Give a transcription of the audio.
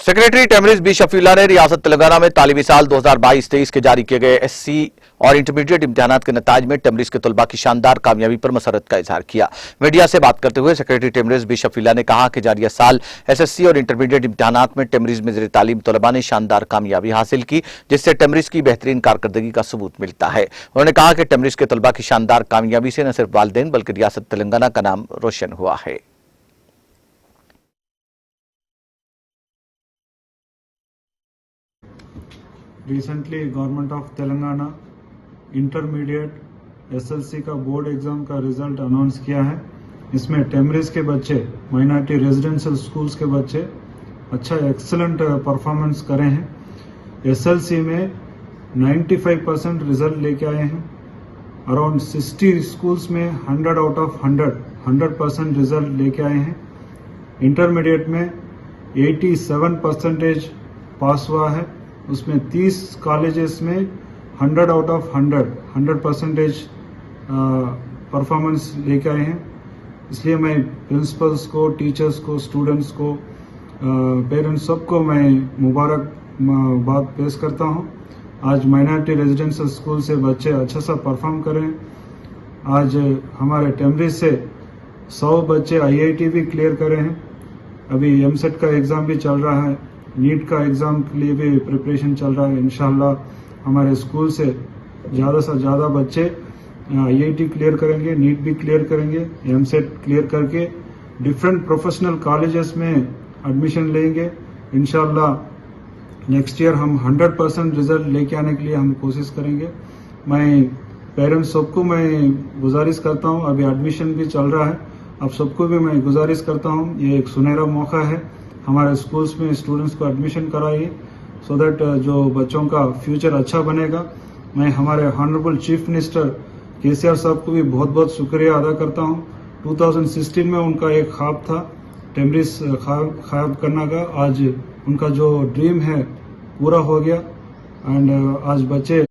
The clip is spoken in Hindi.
सेक्रेटरी टेमरिस बी शफीउल्लाह ने रियासत तेलंगाना में तालीमी साल 2022-23 के जारी किए गए एससी और इंटरमीडिएट इम्तिहानात के नताज में टेमरिस के तलबा की शानदार कामयाबी पर मसरत का इजहार किया। मीडिया से बात करते हुए सेक्रेटरी टेमरिस बी शफीउल्लाह ने कहा कि जारिया साल एसएससी और इंटरमीडिएट इम्तिहानात में टेमरिस में ज़ेर तालीम तलबा ने शानदार कामयाबी हासिल की, जिससे टेमरिस की बेहतरीन कारकर्दगी का सबूत मिलता है। उन्होंने कहा कि टेमरिस के तलबा की शानदार कामयाबी से न सिर्फ वालिदैन बल्कि रियासत तेलंगाना का नाम रोशन हुआ है। Recently government of Telangana intermediate SLC का बोर्ड एग्जाम का रिजल्ट अनाउंस किया है। इसमें टेमरिस के बच्चे, माइनॉरिटी रेजिडेंशियल स्कूल्स के बच्चे अच्छा एक्सीलेंट परफॉर्मेंस करे हैं। एसएलसी में 95% रिजल्ट लेके आए हैं। अराउंड 60 स्कूल्स में 100 आउट ऑफ 100% रिजल्ट लेके आए हैं। इंटरमीडिएट में 87% पास हुआ है। उसमें 30 कॉलेजेस में 100 आउट ऑफ 100% परफॉर्मेंस लेके आए हैं। इसलिए मैं प्रिंसिपल्स को, टीचर्स को, स्टूडेंट्स को, पेरेंट्स सबको मैं मुबारकबाद पेश करता हूं। आज माइनॉरिटी रेजिडेंशियल स्कूल से बच्चे अच्छा सा परफॉर्म करें। आज हमारे टेमरिस से 100 बच्चे आईआईटी भी क्लियर करे हैं। अभी एमसेट का एग्ज़ाम भी चल रहा है, नीट का एग्ज़ाम के लिए भी प्रिपरेशन चल रहा है। इंशाल्लाह हमारे स्कूल से ज़्यादा से ज़्यादा बच्चे आईआईटी क्लियर करेंगे, नीट भी क्लियर करेंगे, एमसेट क्लियर करके डिफरेंट प्रोफेशनल कॉलेजेस में एडमिशन लेंगे। इंशाल्लाह नेक्स्ट ईयर हम 100% रिजल्ट लेके आने के लिए हम कोशिश करेंगे। मैं पेरेंट्स सबको मैं गुजारिश करता हूँ, अभी एडमिशन भी चल रहा है, आप सबको भी मैं गुजारिश करता हूँ, ये एक सुनहरा मौका है, हमारे स्कूल्स में स्टूडेंट्स को एडमिशन कराइए सो दैट जो बच्चों का फ्यूचर अच्छा बनेगा। मैं हमारे ऑनरेबल चीफ मिनिस्टर केसीआर साहब को भी बहुत बहुत शुक्रिया अदा करता हूँ। 2016 में उनका एक ख्वाब था टेमरिस ख्वाब करने का, आज उनका जो ड्रीम है पूरा हो गया एंड आज बच्चे